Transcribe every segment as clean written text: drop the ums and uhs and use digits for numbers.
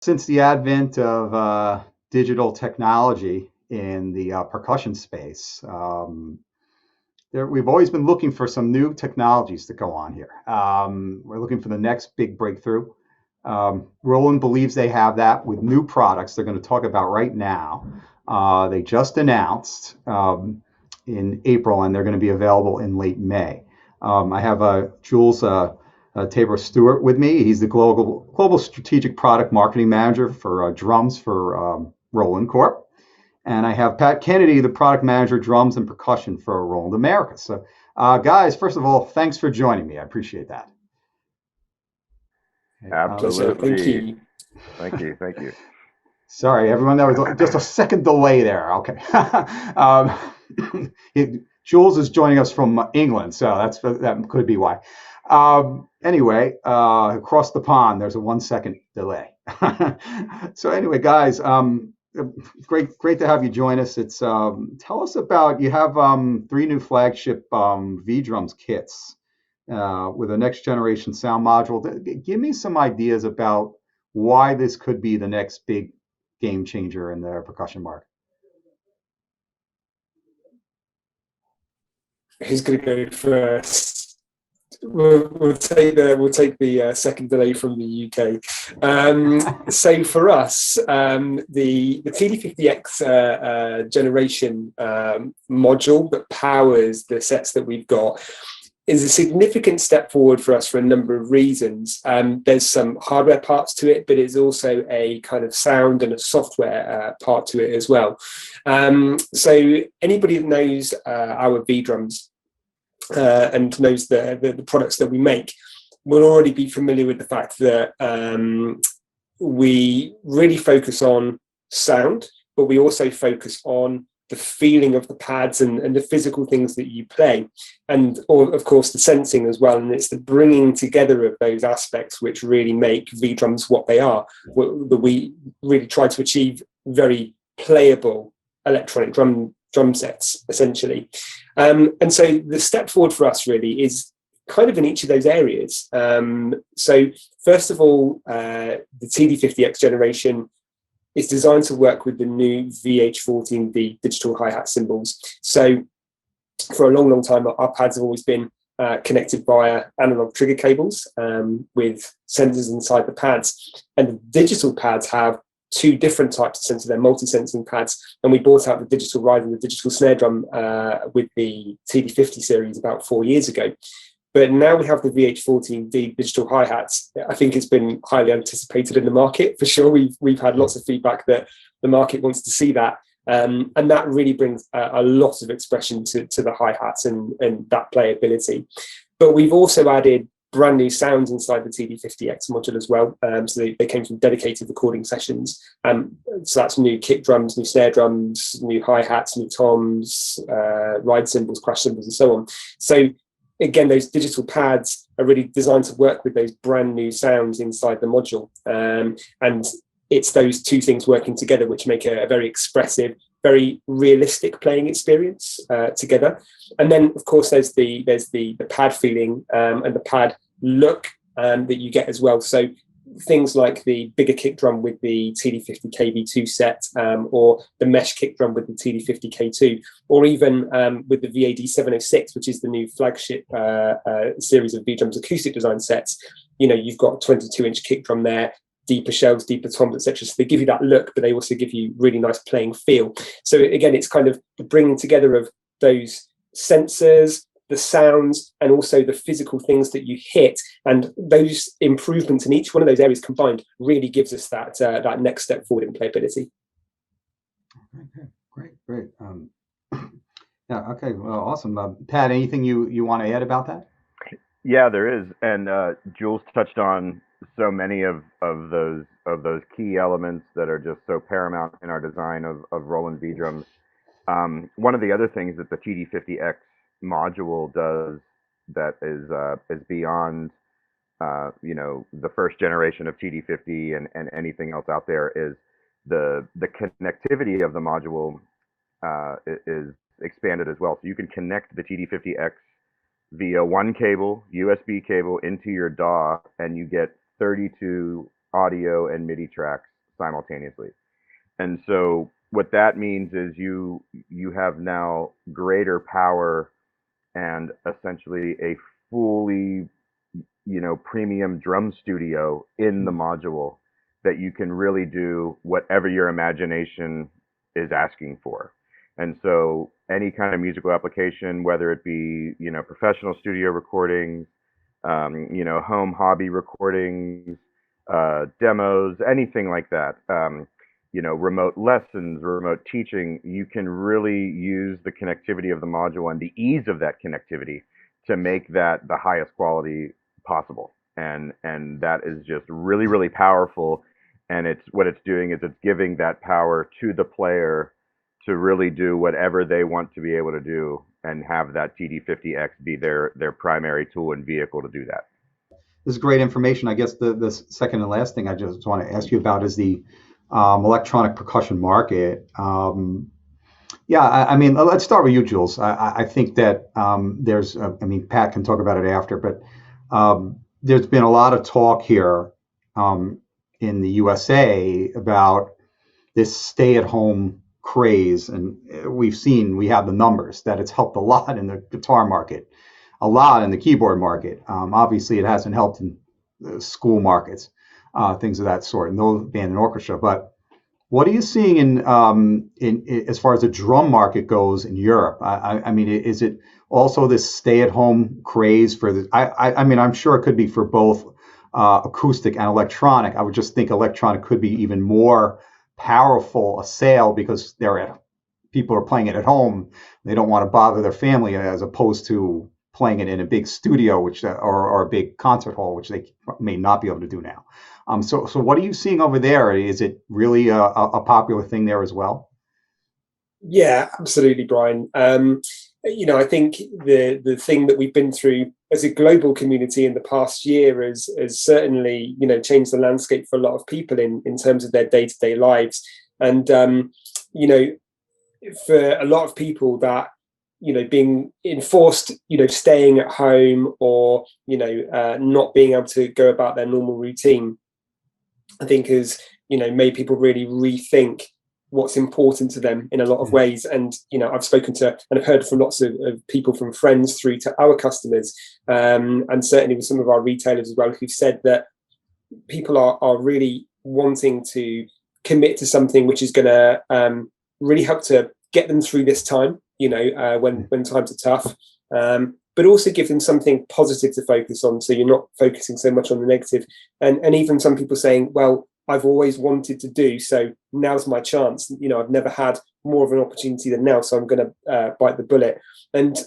Since the advent of digital technology in the percussion space, we've always been looking for some new technologies to go on here. We're looking for the next big breakthrough. Roland believes they have that with new products they're going to talk about right now. They just announced in April, and they're going to be available in late May. I have Jules Tabberer-Stewart with me. He's the global strategic product marketing manager for drums for Roland Corp. And I have Pat Kennedy, the product manager, drums and percussion for Roland America. So, guys, first of all, thanks for joining me. I appreciate that. Absolutely. Thank you. Thank you. Sorry, everyone. There was just a second delay there. Okay. Jules is joining us from England, so that could be why. Anyway, across the pond, there's a 1 second delay. So anyway, guys, great to have you join us. It's tell us about, you have 3 new flagship V drums kits with a next generation sound module. Give me some ideas about why this could be the next big game changer in the percussion market. Who's going to go first? We'll take the second delay from the UK. So for us, the TD50X generation module that powers the sets that we've got is a significant step forward for us for a number of reasons. There's some hardware parts to it, but it's also a kind of sound and a software part to it as well. So anybody that knows our V drums and knows the products that we make will already be familiar with the fact that we really focus on sound, but we also focus on the feeling of the pads and the physical things that you play, and of course the sensing as well. And it's the bringing together of those aspects which really make V drums what they are, that we really try to achieve very playable electronic drum sets essentially. And so the step forward for us really is kind of in each of those areas. So first of all, the TD50X generation is designed to work with the new VH14V digital hi-hat cymbals. So for a long time, our pads have always been connected via analog trigger cables with sensors inside the pads. And the digital pads have 2 different types of sensors. They're multi-sensing pads. And we brought out the digital ride and the digital snare drum with the TD50 series about 4 years ago. But now we have the VH14V digital hi-hats. I think it's been highly anticipated in the market for sure. We've had lots of feedback that the market wants to see that. And that really brings a lot of expression to the hi-hats and that playability. But we've also added brand new sounds inside the TD50X module as well. So they came from dedicated recording sessions. So that's new kick drums, new snare drums, new hi-hats, new toms, ride cymbals, crash cymbals, and so on. So again, those digital pads are really designed to work with those brand new sounds inside the module. And it's those 2 things working together which make a very expressive, very realistic playing experience together. And then, of course, there's the pad feeling and the pad look that you get as well. So things like the bigger kick drum with the TD50KV2 set, or the mesh kick drum with the TD50K2, or even with the VAD706, which is the new flagship series of V drums acoustic design sets. You know, you've got a 22-inch kick drum there, deeper shells, deeper toms, etc. So they give you that look, but they also give you really nice playing feel. So again, it's kind of the bringing together of those sensors, the sounds, and also the physical things that you hit, and those improvements in each one of those areas combined really gives us that next step forward in playability. Okay, great. Yeah, okay, well, awesome. Pat, anything you want to add about that? Yeah, there is, and Jules touched on so many of those key elements that are just so paramount in our design of Roland V drums. One of the other things that the TD50X module does that is beyond the first generation of TD50 and anything else out there is the connectivity of the module is expanded as well. So you can connect the TD50X via one cable, USB cable, into your DAW, and you get 32 audio and MIDI tracks simultaneously. And so what that means is you have now greater power and essentially a fully, premium drum studio in the module that you can really do whatever your imagination is asking for. And so any kind of musical application, whether it be, professional studio recordings, home hobby recordings, demos, anything like that, remote lessons, remote teaching, you can really use the connectivity of the module and the ease of that connectivity to make that the highest quality possible. And that is just really, really powerful. And what it's doing is it's giving that power to the player to really do whatever they want to be able to do, and have that TD50X be their primary tool and vehicle to do that. This is great information. I guess the second and last thing I just want to ask you about is the electronic percussion market. I mean, let's start with you, Jules. I think that there's, Pat can talk about it after, but there's been a lot of talk here in the USA about this stay-at-home craze, and we have the numbers that it's helped a lot in the guitar market, a lot in the keyboard market. Obviously, it hasn't helped in the school markets, things of that sort, no band and orchestra. But what are you seeing in as far as the drum market goes in Europe? I mean, is it also this stay-at-home craze for the? I mean, I'm sure it could be for both acoustic and electronic. I would just think electronic could be even more powerful a sale because people are playing it at home. They don't want to bother their family, as opposed to playing it in a big studio, or a big concert hall, which they may not be able to do now. So what are you seeing over there? Is it really a popular thing there as well? Yeah, absolutely, Brian. I think the thing that we've been through as a global community in the past year has certainly, changed the landscape for a lot of people in terms of their day-to-day lives. And, for a lot of people that, being enforced, staying at home, or, not being able to go about their normal routine, I think has, made people really rethink what's important to them in a lot of ways. And I've spoken to and I've heard from lots of people, from friends through to our customers, and certainly with some of our retailers as well, who've said that people are really wanting to commit to something which is going to really help to get them through this time, when times are tough, but also give them something positive to focus on, so you're not focusing so much on the negative. And even some people saying, well, I've always wanted to do, so now's my chance. I've never had more of an opportunity than now, so I'm going to bite the bullet. And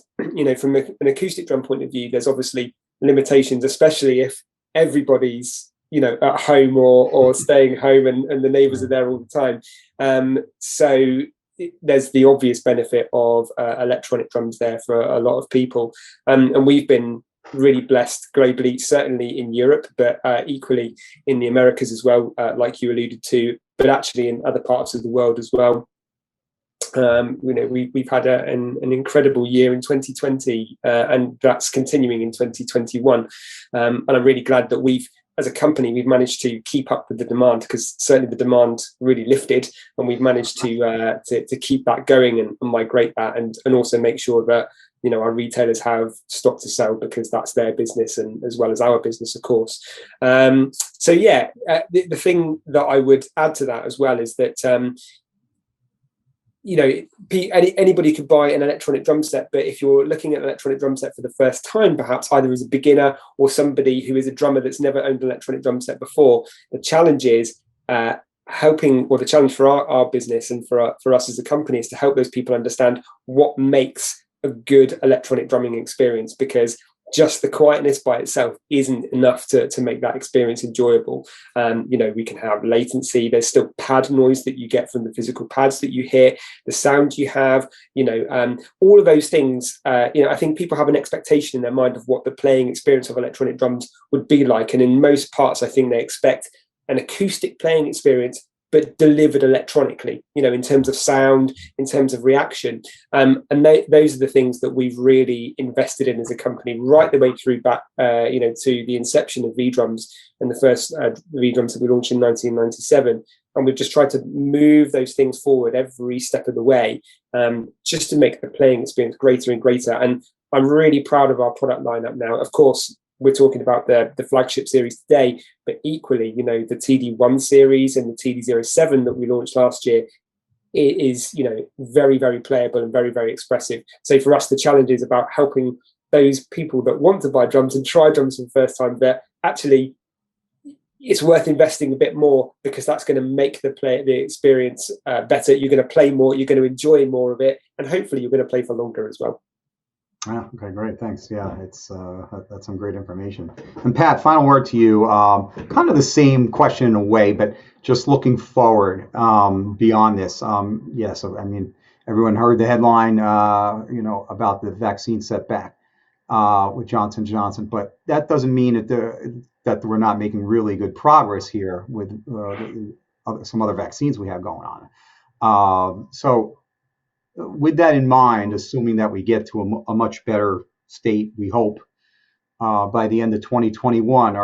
from an acoustic drum point of view, there's obviously limitations, especially if everybody's at home or staying home, and the neighbours are there all the time. So there's the obvious benefit of electronic drums there for a lot of people, and we've been really blessed globally, certainly in Europe, but equally in the Americas as well, like you alluded to, but actually in other parts of the world as well. We've had an incredible year in 2020, and that's continuing in 2021. And I'm really glad that as a company, we've managed to keep up with the demand, because certainly the demand really lifted, and we've managed to keep that going and migrate that, and also make sure that our retailers have stock to sell, because that's their business, and as well as our business, of course. The thing that I would add to that as well is that anybody could buy an electronic drum set, but if you're looking at an electronic drum set for the first time, perhaps either as a beginner or somebody who is a drummer that's never owned an electronic drum set before, the challenge is the challenge for our business and for us as a company is to help those people understand what makes a good electronic drumming experience, because just the quietness by itself isn't enough to make that experience enjoyable. We can have latency. There's still pad noise that you get from the physical pads that you hear, the sound you have, all of those things. I think people have an expectation in their mind of what the playing experience of electronic drums would be like. And in most parts, I think they expect an acoustic playing experience, but delivered electronically, in terms of sound, in terms of reaction. And those are the things that we've really invested in as a company, right the way through back, to the inception of V-Drums, and the first V-Drums that we launched in 1997. And we've just tried to move those things forward every step of the way, just to make the playing experience greater and greater. And I'm really proud of our product lineup now. Of course, we're talking about the flagship series today, but equally, the TD1 series and the TD07 that we launched last year, it is, very, very playable and very, very expressive. So for us, the challenge is about helping those people that want to buy drums and try drums for the first time, that actually it's worth investing a bit more, because that's going to make the experience better. You're going to play more, you're going to enjoy more of it, and hopefully you're going to play for longer as well. Yeah, okay, great, thanks. Yeah, it's that's some great information. And Pat, final word to you. Kind of the same question in a way, but just looking forward beyond this. Yes, I mean, everyone heard the headline, about the vaccine setback with Johnson & Johnson, but that doesn't mean that we're not making really good progress here with some other vaccines we have going on. So with that in mind, assuming that we get to a much better state, we hope, by the end of 2021,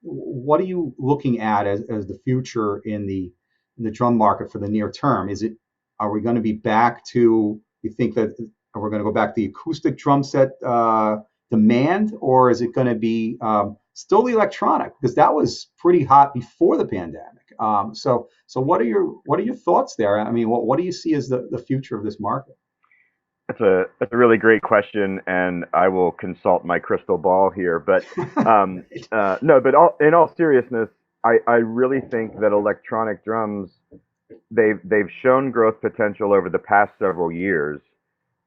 what are you looking at as the future in the drum market for the near term? Are we going to be back to, you think that, are we going to go back to the acoustic drum set demand, or is it going to be still the electronic? Because that was pretty hot before the pandemic. So what are your thoughts there? I mean, what do you see as the future of this market? That's a really great question, and I will consult my crystal ball here. But no, but in all seriousness, I really think that electronic drums, they've shown growth potential over the past several years.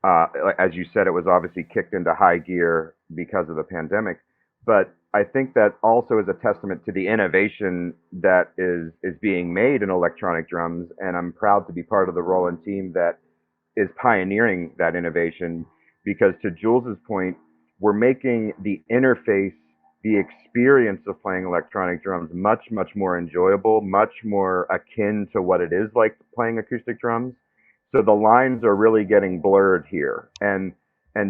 As you said, it was obviously kicked into high gear because of the pandemic. But I think that also is a testament to the innovation that is being made in electronic drums, and I'm proud to be part of the Roland team that is pioneering that innovation, because to Jules's point, we're making the interface, the experience of playing electronic drums much, much more enjoyable, much more akin to what it is like playing acoustic drums. So the lines are really getting blurred here. And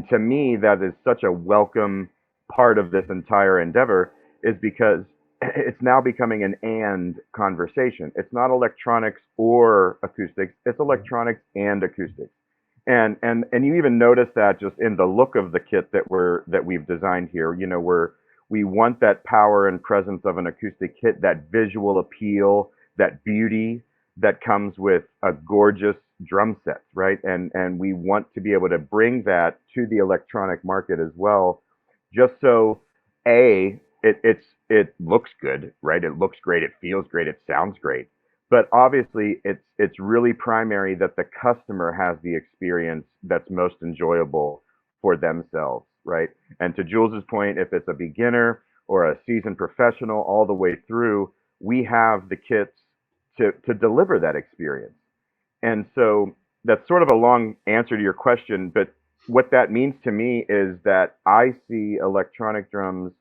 to me, that is such a welcome part of this entire endeavor, is because it's now becoming an and conversation. It's not electronics or acoustics, it's electronics and acoustics. And you even notice that just in the look of the kit that we've designed here. We want that power and presence of an acoustic kit, that visual appeal, that beauty that comes with a gorgeous drum set, right? And we want to be able to bring that to the electronic market as well, just so it looks good, right? It looks great, it feels great, it sounds great. But obviously, it's really primary that the customer has the experience that's most enjoyable for themselves, right? And to Jules's point, if it's a beginner or a seasoned professional, all the way through, we have the kits to deliver that experience. And so that's sort of a long answer to your question, but what that means to me is that I see electronic drums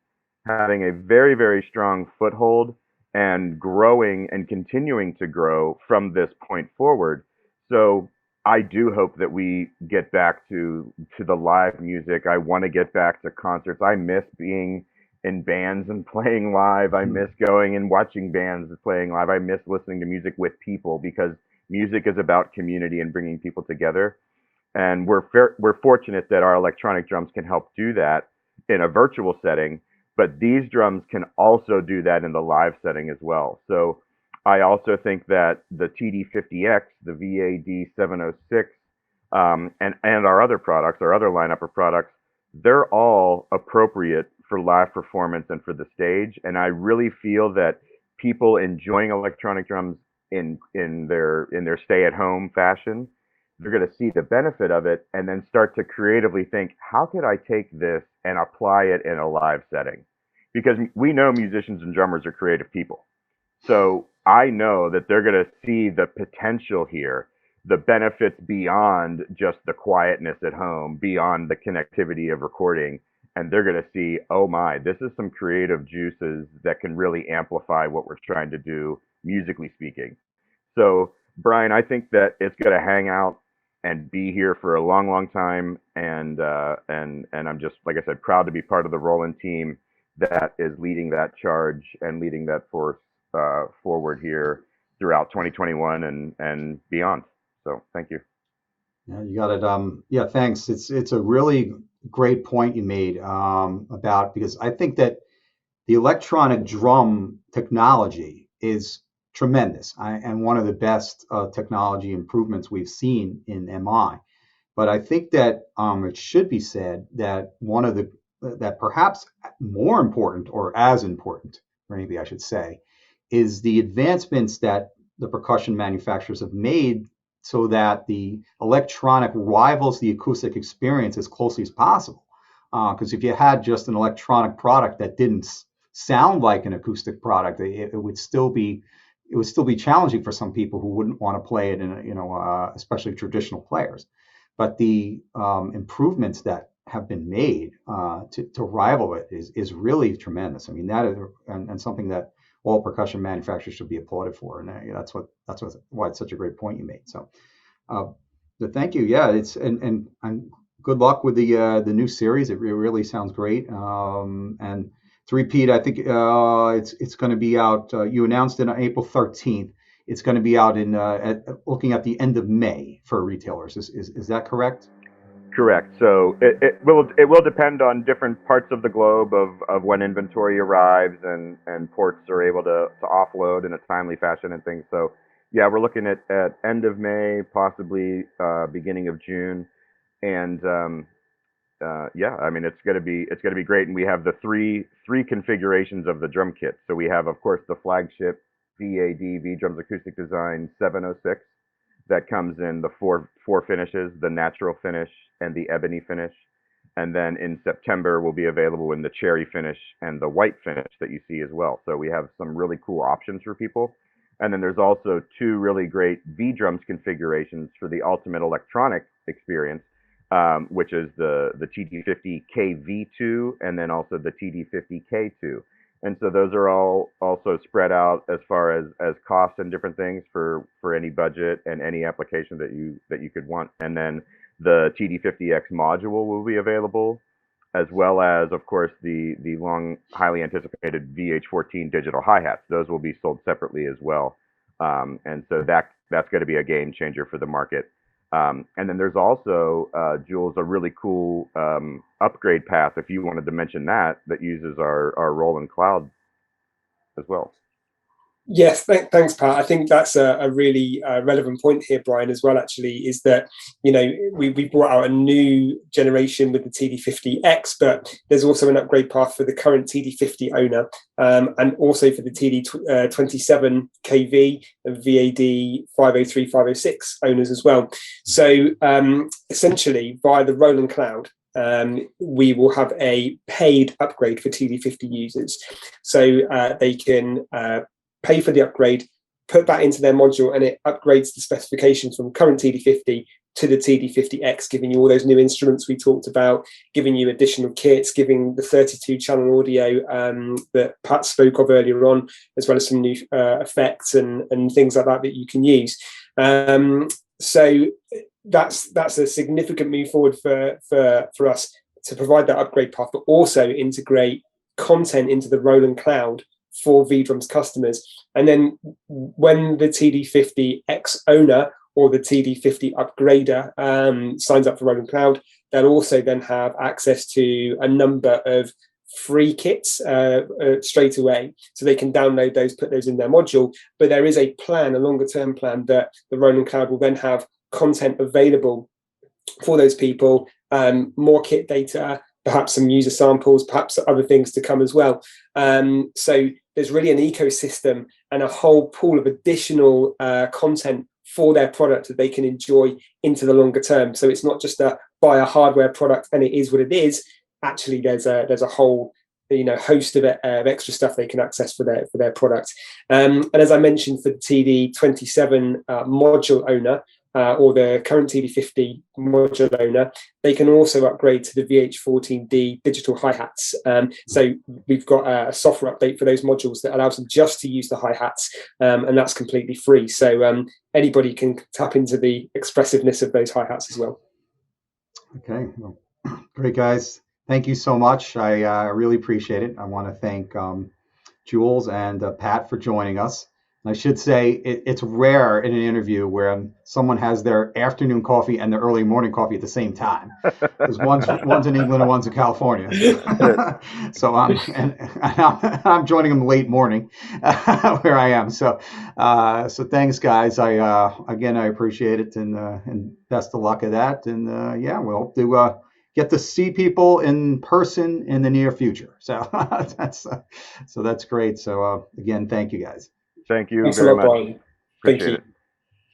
having a very, very strong foothold and growing and continuing to grow from this point forward. So I do hope that we get back to the live music. I want to get back to concerts. I miss being in bands and playing live. I miss going and watching bands and playing live. I miss listening to music with people, because music is about community and bringing people together. And we're fortunate that our electronic drums can help do that in a virtual setting, but these drums can also do that in the live setting as well. So I also think that the TD50X, the VAD706, and our other products, our other lineup of products, they're all appropriate for live performance and for the stage. And I really feel that people enjoying electronic drums in their stay-at-home fashion, they're going to see the benefit of it and then start to creatively think, how could I take this and apply it in a live setting? Because we know musicians and drummers are creative people. So I know that they're going to see the potential here, the benefits beyond just the quietness at home, beyond the connectivity of recording. And they're going to see, oh my, this is some creative juices that can really amplify what we're trying to do musically speaking. So, Brian, I think that it's going to hang out and be here for a long, long time. And I'm just, like I said, proud to be part of the Roland team that is leading that charge and leading that force forward here throughout 2021 and beyond. So, thank you. Yeah, you got it. Yeah, thanks. It's a really great point you made about, because I think that the electronic drum technology is tremendous and one of the best technology improvements we've seen in MI. But I think that it should be said that one of the that perhaps more important, or as important, or maybe I should say, is the advancements that the percussion manufacturers have made so that the electronic rivals the acoustic experience as closely as possible. Because if you had just an electronic product that didn't sound like an acoustic product, it would still be challenging for some people who wouldn't want to play it in especially traditional players. But the improvements that have been made to rival it is really tremendous. I mean, that is and something that all percussion manufacturers should be applauded for, and that's why it's such a great point you made. So, thank you. Yeah, and good luck with the new series. It really sounds great. And to repeat, I think it's going to be out. You announced it on April 13th. It's going to be out looking at the end of May for retailers. Is that correct? Correct. So it will depend on different parts of the globe of when inventory arrives and ports are able to offload in a timely fashion and things. So yeah, we're looking at end of May, possibly beginning of June, and yeah, I mean it's gonna be great. And we have the three configurations of the drum kit. So we have, of course, the flagship V Drums Acoustic Design 706. That comes in the four finishes: the natural finish and the ebony finish. And then in September will be available in the cherry finish and the white finish that you see as well. So we have some really cool options for people. And then there's also two really great V drums configurations for the ultimate electronic experience, which is the TD50KV2 and then also the TD50K2. And so those are all also spread out as far as costs and different things for any budget and any application that you could want. And then the TD50X module will be available, as well as, of course, the long, highly anticipated VH14 digital hi-hats. Those will be sold separately as well. And so that's going to be a game changer for the market. And then there's also, Jules, a really cool upgrade path, if you wanted to mention that uses our Roland Cloud as well. Yes, thanks, Pat. I think that's a really relevant point here, Brian, as well, actually, is that, we brought out a new generation with the TD50X, but there's also an upgrade path for the current TD50 owner, and also for the TD27KV and VAD 503, 506 owners as well. So essentially, via the Roland Cloud, we will have a paid upgrade for TD50 users. So they can pay for the upgrade, put that into their module, and it upgrades the specifications from current TD50 to the TD50X, giving you all those new instruments we talked about, giving you additional kits, giving the 32-channel audio that Pat spoke of earlier on, as well as some new effects and things like that you can use. So that's a significant move forward for us to provide that upgrade path, but also integrate content into the Roland Cloud for V-Drums customers. And then when the TD50X owner or the TD50 upgrader signs up for Roland Cloud, they'll also then have access to a number of free kits straight away. So they can download those, put those in their module. But there is a plan, a longer term plan, that the Roland Cloud will then have content available for those people, more kit data, perhaps some user samples, perhaps other things to come as well. So there's really an ecosystem and a whole pool of additional content for their product that they can enjoy into the longer term. So it's not just buy a hardware product and it is what it is. Actually, there's a whole host of extra stuff they can access for their product. And as I mentioned, for the TD27 module owner, or the current TD50 module owner, they can also upgrade to the VH14D digital hi-hats. So we've got a software update for those modules that allows them just to use the hi-hats, and that's completely free. So anybody can tap into the expressiveness of those hi-hats as well. Okay, well, great guys. Thank you so much. I really appreciate it. I want to thank Jules and Pat for joining us. And I should say it's rare in an interview where someone has their afternoon coffee and their early morning coffee at the same time, because one's in England and one's in California. So I'm joining them late morning where I am. So thanks guys. Again I appreciate it, and best of luck at that. And yeah, we'll do get to see people in person in the near future. So that's great. So again, thank you guys. Thank you Thanks very a lot, much. Brian. Appreciate Thank you. it.